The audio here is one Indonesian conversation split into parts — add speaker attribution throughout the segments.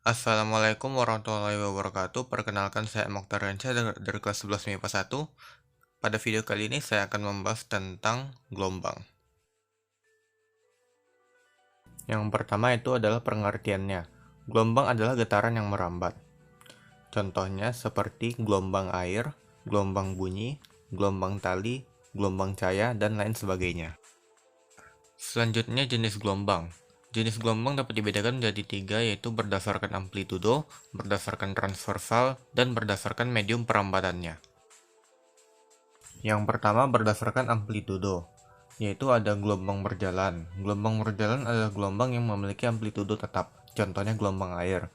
Speaker 1: Assalamualaikum warahmatullahi wabarakatuh. Perkenalkan saya Mokhtar Ransyah dari kelas 11 MIPA 1. Pada video kali ini saya akan membahas tentang gelombang. Yang pertama itu adalah pengertiannya. Gelombang adalah getaran yang merambat. Contohnya seperti gelombang air, gelombang bunyi, gelombang tali, gelombang cahaya, dan lain sebagainya. Selanjutnya jenis gelombang. Jenis gelombang dapat dibedakan menjadi tiga, yaitu berdasarkan amplitudo, berdasarkan transversal, dan berdasarkan medium perambatannya. Yang pertama berdasarkan amplitudo, yaitu ada gelombang berjalan. Gelombang berjalan adalah gelombang yang memiliki amplitudo tetap, contohnya gelombang air.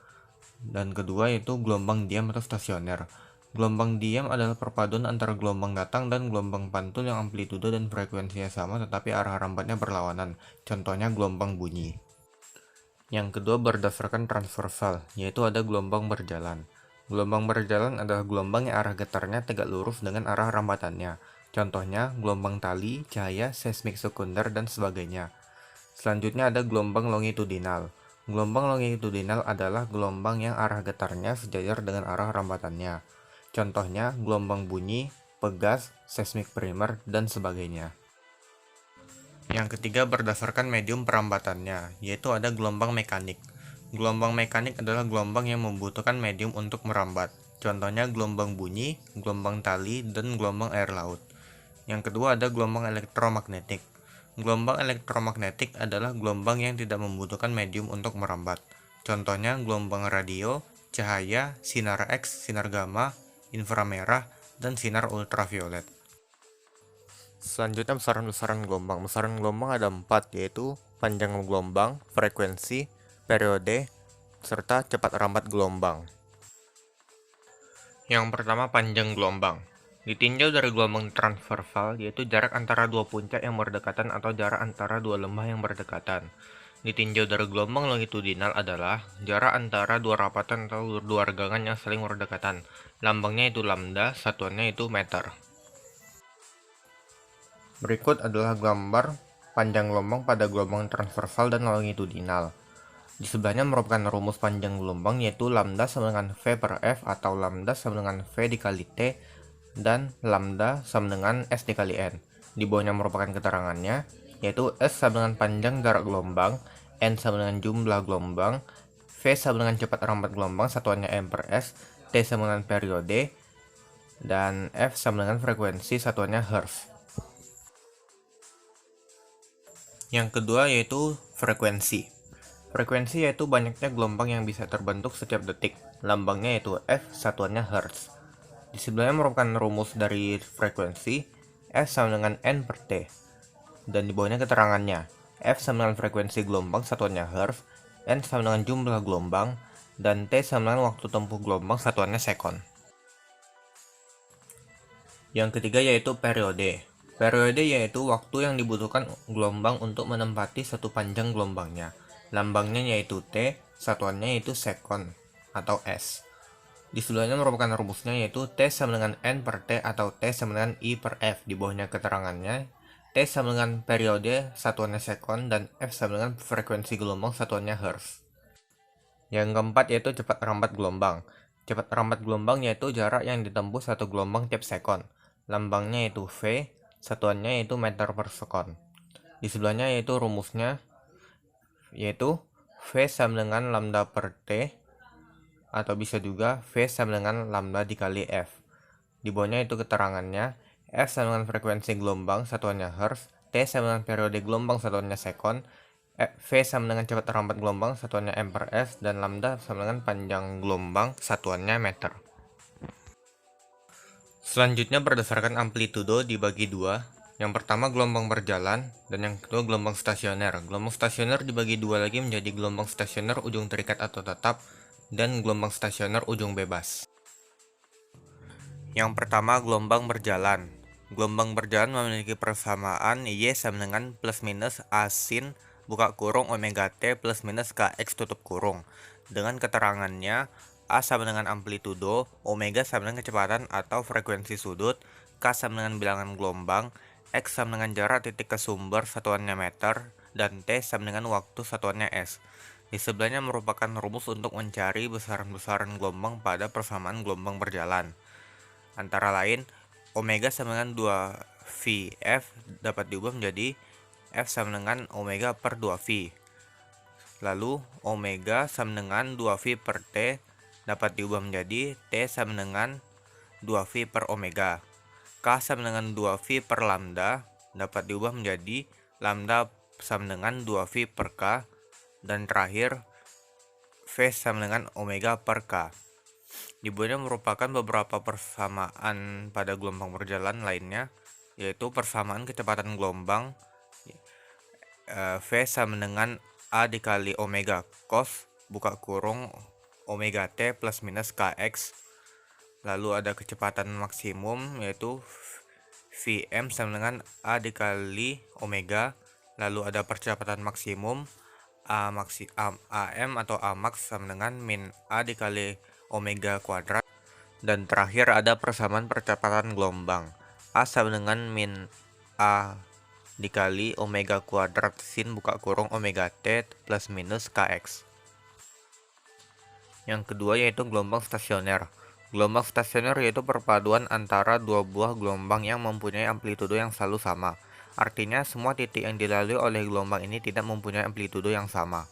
Speaker 1: Dan kedua yaitu gelombang diam atau stasioner. Gelombang diam adalah perpaduan antara gelombang datang dan gelombang pantul yang amplitudo dan frekuensinya sama tetapi arah rambatnya berlawanan, contohnya gelombang bunyi. Yang kedua berdasarkan transversal, yaitu ada gelombang berjalan. Gelombang berjalan adalah gelombang yang arah getarnya tegak lurus dengan arah rambatannya. Contohnya gelombang tali, cahaya, seismik sekunder, dan sebagainya. Selanjutnya ada gelombang longitudinal. Gelombang longitudinal adalah gelombang yang arah getarnya sejajar dengan arah rambatannya. Contohnya gelombang bunyi, pegas, seismik primer, dan sebagainya. Yang ketiga berdasarkan medium perambatannya, yaitu ada gelombang mekanik. Gelombang mekanik adalah gelombang yang membutuhkan medium untuk merambat. Contohnya gelombang bunyi, gelombang tali, dan gelombang air laut. Yang kedua ada gelombang elektromagnetik. Gelombang elektromagnetik adalah gelombang yang tidak membutuhkan medium untuk merambat. Contohnya gelombang radio, cahaya, sinar X, sinar gamma, inframerah, dan sinar ultraviolet. Selanjutnya besaran-besaran gelombang. Besaran gelombang ada 4, yaitu panjang gelombang, frekuensi, periode, serta cepat rambat gelombang. Yang pertama panjang gelombang. Ditinjau dari gelombang transversal, yaitu jarak antara dua puncak yang berdekatan atau jarak antara dua lembah yang berdekatan. Ditinjau dari gelombang longitudinal adalah jarak antara dua rapatan atau dua regangan yang saling berdekatan. Lambangnya itu lambda, satuannya itu meter. Berikut adalah gambar panjang gelombang pada gelombang transversal dan longitudinal. Di sebelahnya merupakan rumus panjang gelombang, yaitu lambda sama dengan V per F atau lambda sama dengan V dikali T dan lambda sama dengan S dikali N. Di bawahnya merupakan keterangannya, yaitu S sama dengan panjang jarak gelombang, N sama dengan jumlah gelombang, V sama dengan cepat rambat gelombang, satuannya M per S, T sama dengan periode, dan F sama dengan frekuensi, satuannya Hertz. Yang kedua yaitu frekuensi. Frekuensi yaitu banyaknya gelombang yang bisa terbentuk setiap detik. Lambangnya yaitu F, satuannya Hertz. Di sebelahnya merupakan rumus dari frekuensi, F sama dengan N per T. Dan di bawahnya keterangannya, F sama dengan frekuensi gelombang, satuannya Hertz, N sama dengan jumlah gelombang, dan T sama dengan waktu tempuh gelombang, satuannya sekon. Yang ketiga yaitu periode. Periode yaitu waktu yang dibutuhkan gelombang untuk menempati satu panjang gelombangnya. Lambangnya yaitu T, satuannya yaitu sekon atau S. Di sebelahnya merupakan rumusnya yaitu T sama dengan N per T atau T sama dengan I per F. Di bawahnya keterangannya, T sama dengan periode, satuannya sekon, dan F sama dengan frekuensi gelombang, satuannya Hertz. Yang keempat yaitu cepat rambat gelombang. Cepat rambat gelombang yaitu jarak yang ditempuh satu gelombang tiap sekon. Lambangnya yaitu V, satuannya yaitu meter per sekon. Di sebelahnya yaitu rumusnya yaitu V sama dengan lambda per T atau bisa juga V sama dengan lambda dikali F. Di bawahnya itu keterangannya, F sama dengan frekuensi gelombang, satuannya Hertz, T sama dengan periode gelombang, satuannya sekon, V sama dengan cepat rambat gelombang, satuannya M per S, dan lambda sama dengan panjang gelombang, satuannya meter. Selanjutnya berdasarkan amplitudo dibagi dua. Yang pertama gelombang berjalan, dan yang kedua gelombang stasioner. Gelombang stasioner dibagi dua lagi menjadi gelombang stasioner ujung terikat atau tetap, dan gelombang stasioner ujung bebas. Yang pertama gelombang berjalan. Gelombang berjalan memiliki persamaan Y sama dengan plus minus A sin buka kurung omega T plus minus Kx tutup kurung. Dengan keterangannya, A sama dengan amplitudo, omega sama dengan kecepatan atau frekuensi sudut, K sama dengan bilangan gelombang, X sama dengan jarak titik ke sumber, satuannya meter, dan T sama dengan waktu, satuannya S. Di sebelahnya merupakan rumus untuk mencari besaran-besaran gelombang pada persamaan gelombang berjalan. Antara lain, omega sama dengan 2VF dapat diubah menjadi F sama dengan omega per 2V. Lalu, omega sama dengan 2V per T dapat diubah menjadi T sama dengan 2V per omega. K sama dengan 2V per lambda dapat diubah menjadi lambda sama dengan 2V per K. Dan terakhir, V sama dengan omega per K. Di bawahnya merupakan beberapa persamaan pada gelombang berjalan lainnya, yaitu persamaan kecepatan gelombang V sama dengan A dikali omega cos buka kurung omega T plus minus Kx. Lalu ada kecepatan maksimum yaitu Vm sama dengan A dikali omega. Lalu ada percepatan maksimum AM atau Amax sama dengan min A dikali omega kuadrat. Dan terakhir ada persamaan percepatan gelombang A sama dengan min A dikali omega kuadrat sin buka kurung omega T plus minus Kx. Yang kedua yaitu gelombang stasioner. Gelombang stasioner yaitu perpaduan antara dua buah gelombang yang mempunyai amplitudo yang selalu sama. Artinya, semua titik yang dilalui oleh gelombang ini tidak mempunyai amplitudo yang sama.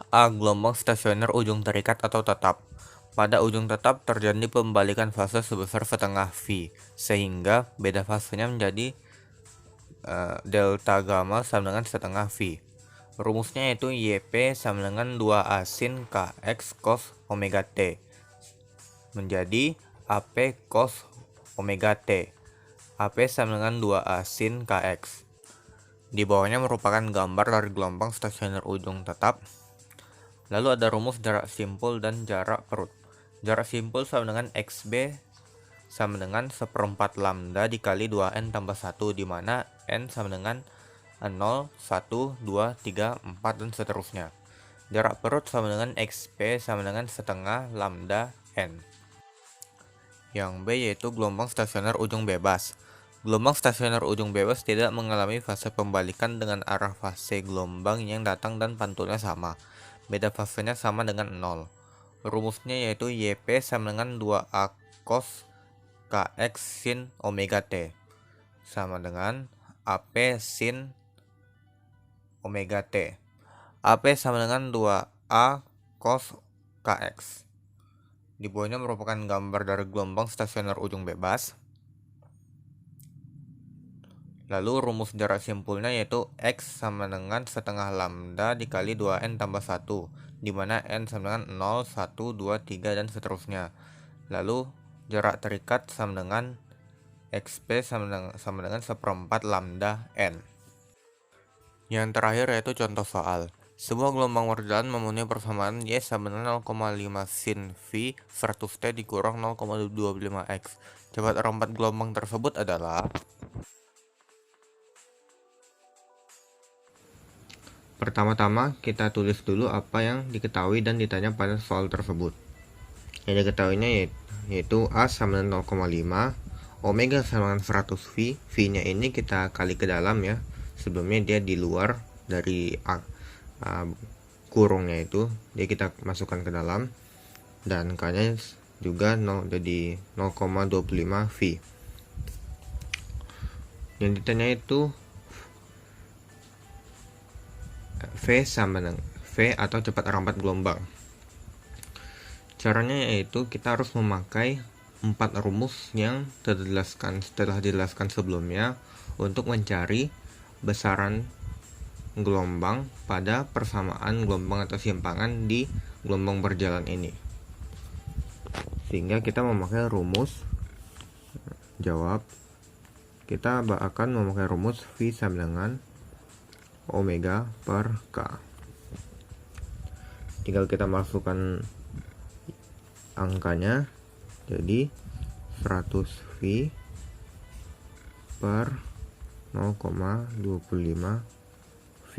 Speaker 1: A. Gelombang stasioner ujung terikat atau tetap. Pada ujung tetap terjadi pembalikan fase sebesar setengah V, sehingga beda fasenya menjadi delta gamma sama dengan setengah V. Rumusnya yaitu YP sama dengan 2A sin Kx cos omega T menjadi AP cos omega T. AP sama dengan 2A sin Kx. Di bawahnya merupakan gambar dari gelombang stasioner ujung tetap. Lalu ada rumus jarak simpul dan jarak perut. Jarak simpul sama dengan XB sama dengan 1/4 lambda dikali 2N tambah 1, di mana N sama dengan 0, 1, 2, 3, 4, dan seterusnya. Jarak perut sama dengan XP sama dengan setengah lambda N. Yang B yaitu gelombang stasioner ujung bebas. Gelombang stasioner ujung bebas tidak mengalami fase pembalikan dengan arah fase gelombang yang datang dan pantulnya sama. Beda fasenya sama dengan 0. Rumusnya yaitu YP sama dengan 2A cos Kx sin omega T sama dengan AP sin omega T. AP sama dengan 2A cos Kx. Di bawahnya merupakan gambar dari gelombang stasioner ujung bebas. Lalu rumus jarak simpulnya yaitu X sama dengan setengah lambda dikali 2N tambah 1, di mana N sama dengan 0, 1, 2, 3, dan seterusnya. Lalu jarak terikat sama dengan XP sama dengan 1/4 lambda N. Yang terakhir yaitu contoh soal. Sebuah gelombang berjalan memenuhi persamaan Y sama dengan 0,5 sin V versus T dikurang 0,25 X. Cepat rompat gelombang tersebut adalah... Pertama-tama kita tulis dulu apa yang diketahui dan ditanya pada soal tersebut. Yang diketahuinya yaitu A sama dengan 0,5, omega sama dengan 100 V. V-nya ini kita kali ke dalam ya. Sebelumnya dia di luar dari kurungnya itu, dia kita masukkan ke dalam. Dan K-nya juga jadi 0,25 V. Yang ditanya itu V sama dengan V atau cepat rampat gelombang. Caranya yaitu kita harus memakai 4 rumus yang telah dijelaskan sebelumnya untuk mencari besaran gelombang pada persamaan gelombang atau simpangan di gelombang berjalan ini. Sehingga kita memakai rumus jawab. Kita akan memakai rumus V sama dengan omega per K. Tinggal kita masukkan angkanya, jadi 100 V per 0,25 V.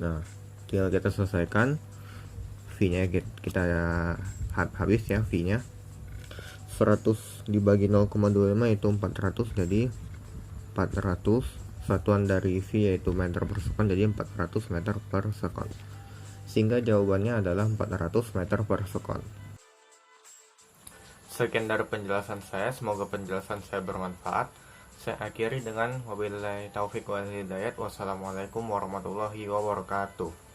Speaker 1: Nah, tinggal kita selesaikan. V-nya kita habis ya, V-nya 100 dibagi 0,25 itu 400, jadi 400 satuan dari V yaitu meter per sekon, jadi 400 meter per sekon. Sehingga jawabannya adalah 400 meter per sekon. Sekian dari penjelasan saya, semoga penjelasan saya bermanfaat. Saya akhiri dengan wabillahi taufiq wal hidayat. Wassalamualaikum warahmatullahi wabarakatuh.